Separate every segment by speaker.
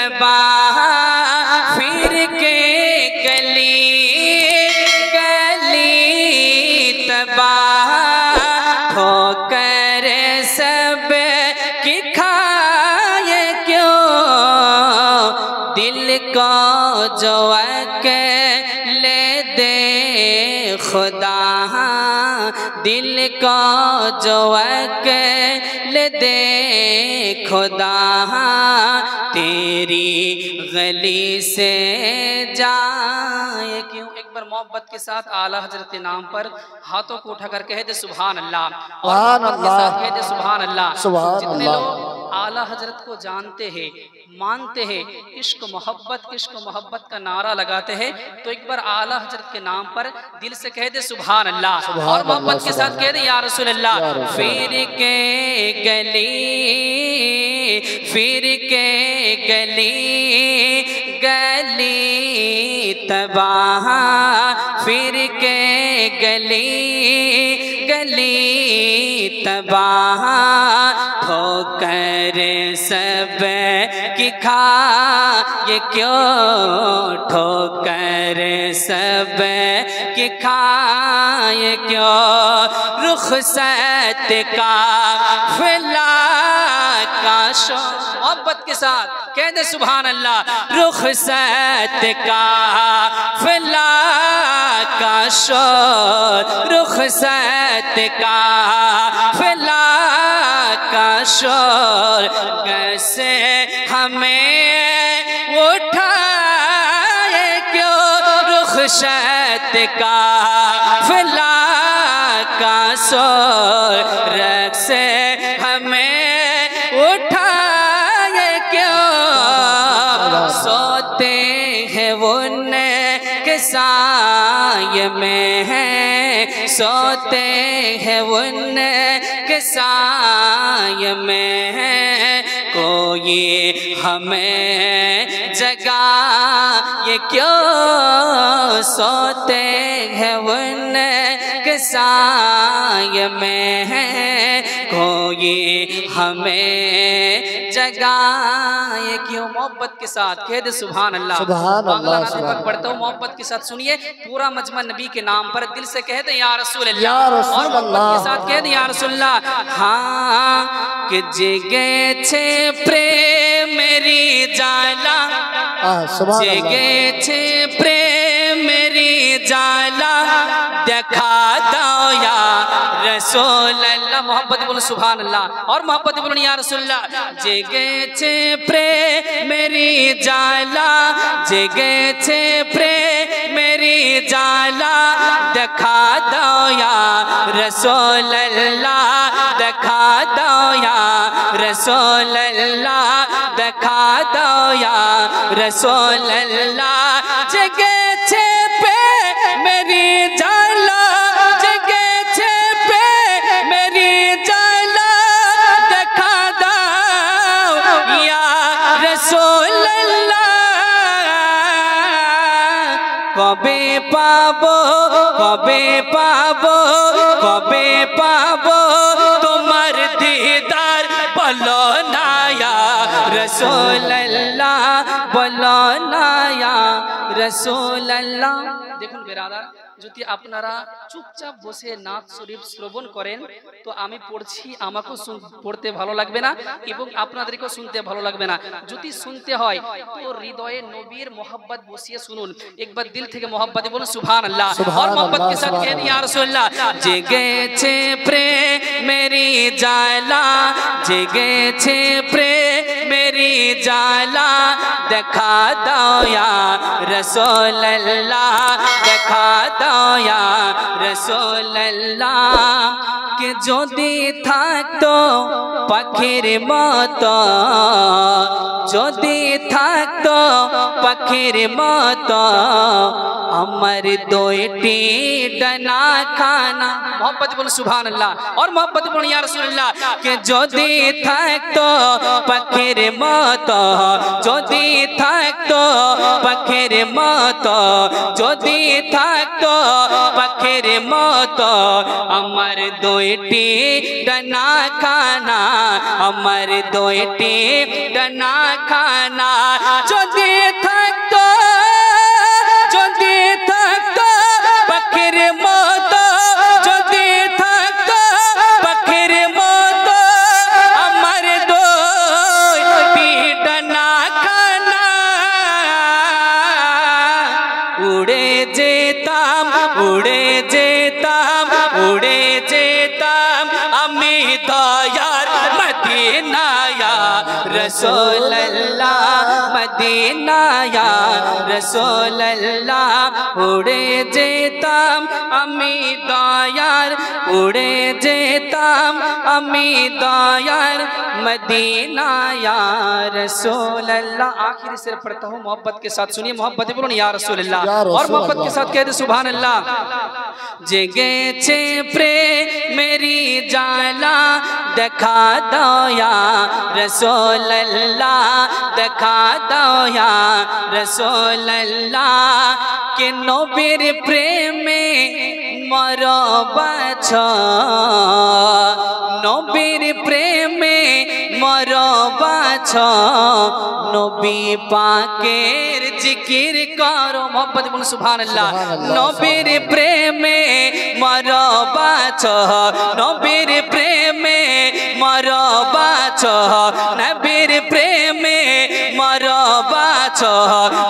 Speaker 1: तबाह फिर के गली गली तबाह होकर सब की खाए क्यों दिल को जो अकेले दे खुदा दिल को जो अकेले दे खुदा तेरी गली से जाए क्यों। एक बार मोहब्बत के साथ आला हजरत के नाम पर हाथों को उठाकर कह दे सुभान अल्लाह और मोहब्बत के साथ कह दे सुभान अल्लाह। जितने लोग आला हजरत को जानते हैं मानते हैं इश्क मोहब्बत का नारा लगाते हैं तो एक बार आला हजरत के नाम पर दिल से कह दे सुभान अल्लाह और मोहब्बत के साथ कह दे या रसूल अल्लाह। फिर के गली गली तबाह फिर के गली गली तबाह ठोकर सब की खा ये क्यों ठोकर सब की खाए क्यों रुखसत का फिला का शो मोहब्बत के साथ कह दे सुभान अल्लाह। रुखसत का फिला का शोर रुखसत का फिला का शोर कैसे हमें उठाए क्यों रुखसत का फिला का शोर रक्स हमें उठाए क्यों सोते हैं वो के साये में है सोते हैं उन के साये में है कोई हमें जगा ये क्यों सोते हैं उन के साये में है कोई हमें जगाए क्यों। मोहब्बत के साथ कह दे सुभान अल्लाह। बांग्ला नाते तक पढ़ता हूँ मोहब्बत के साथ सुनिए पूरा मजमा नबी के नाम पर दिल से कह दे या रसूल अल्लाह और मोहब्बत के साथ कह दे या रसूल अल्लाह। हाँ कि जगे छे प्रेम मेरी जाला जगे छे प्रेम मेरी जाला देखा दो या रसूल अल्लाह। मोहब्बत बोलो सुभान अल्लाह और मोहब्बत बोलो या रसूल अल्लाह। जगे छे प्रेम मेरी जाला जगे छे प्रेम मेरी जाला देखा दो या रसूल अल्लाह देखा दो या रसूल अल्लाह देखा दो या रसूल अल्लाह। जगे छे पे मेरी जाला जगे छे पे मेरी जाला देखा दो या रसूल अल्लाह। कबे पाबो कबे पाबो कबे पाबो तुम्हार दीदार बोलो ना या रसूल अल्लाह बोलो ना या रसूल अल्लाह। দেখুন বেরাদার যদি আপনারা চুপচাপ বসে নাত শরীফ শ্রবণ করেন তো আমি পড়ছি আমাকেও পড়তে ভালো লাগবে না এবং আপনাদেরকেও শুনতে ভালো লাগবে না। যদি শুনতে হয় তো হৃদয়ে নবীর मोहब्बत বসিয়ে শুনুন একবার দিল থেকে मोहब्बत বলুন সুবহানাল্লাহ और मोहब्बत के साथ कह दिया या रसूलल्लाह। জেগেছে প্রেম मेरी जाला জেগেছে প্রেম मेरी जाला देखा दो या रसूल अल्लाह देखा दो या रसूल अल्लाह। के যদি থাকতো পাখির মতো যদি থাকতো পাখির মতো আমার দুইটি ডানা খানা। मोहब्बत बोलो सुभान अल्लाह और मोहब्बत बोलो या रसूल अल्लाह। के যদি থাকতো পাখির মতো যদি থাকতো পাখির মতো যদি থাকতো পাখির পাখির মতো আমার দুইটি ডানা খানা, আমার দুইটি ডানা খানা যদি থাকতো, যদি থাকতো পাখির মতো, যদি থাকতো পাখির মতো আমার দুইটি ডানা খানা, উড়ে যেতাম, উড়ে যেতাম, উড়ে যেতাম আমি দয়ার মদিনা ইয়া রাসূলুল্লাহ, মদিনা ইয়া রাসূলুল্লাহ। উড়ে যেতাম আমি দয়ার, উড়ে যেতাম আমি दयार मदीना या रसूल अल्लाह। आखिरी सिर पढ़ता हूँ मोहब्बत के साथ, सुनिए मोहब्बत बोलो या रसूल अल्लाह, और मोहब्बत के साथ कह दे सुभान अल्लाह। जगेছে प्रेमेरी जाला देखा दो या रसूल अल्लाह, देखा दो या रसूल अल्लाह के नबीर प्रेमे मरो बाछो, नबीर प्रेमे मरो बाछो, नबी पाकेर जिकिर करो। मोहब्बत बोलो सुभान अल्लाह। नबीर प्रेमे मरो बाछो, नबीर प्रेमे मरो बाछो, नबीर प्रेमे मरो बाछो,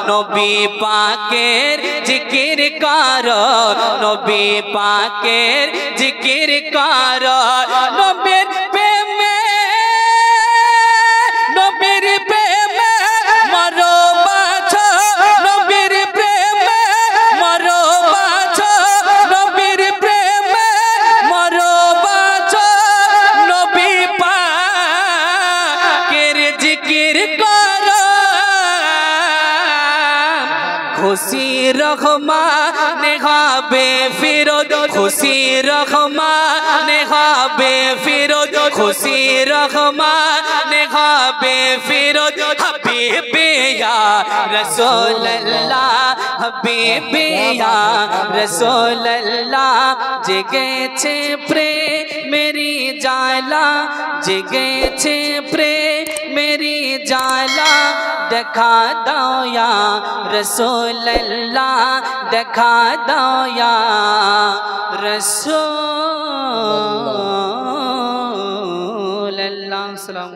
Speaker 1: नबी पाकेर जिकिर करो, नबी पाकेर जिकिर करो। नबीर प्रेमे, नबीर प्रेमे मरो बाछो, नबीर प्रेमे मरो बाछो, नबीर प्रेमे मरो बाछो, नबी पाकेर जिकिर करो। खुशी रखमा नेहाबे फिरोद, खुशी रखमा नेहाबे फिरोद, खुशी रखमा नेहाबे फिरोद। हबीबी या रसूल अल्लाह, हबीबी या रसूल अल्लाह। जगेছে प्रेमेरी जाला, जगेছে प्रेमेरी जाला देखा दो या रसूल अल्लाह, देखा दो या रसूल अल्लाह। सलाम।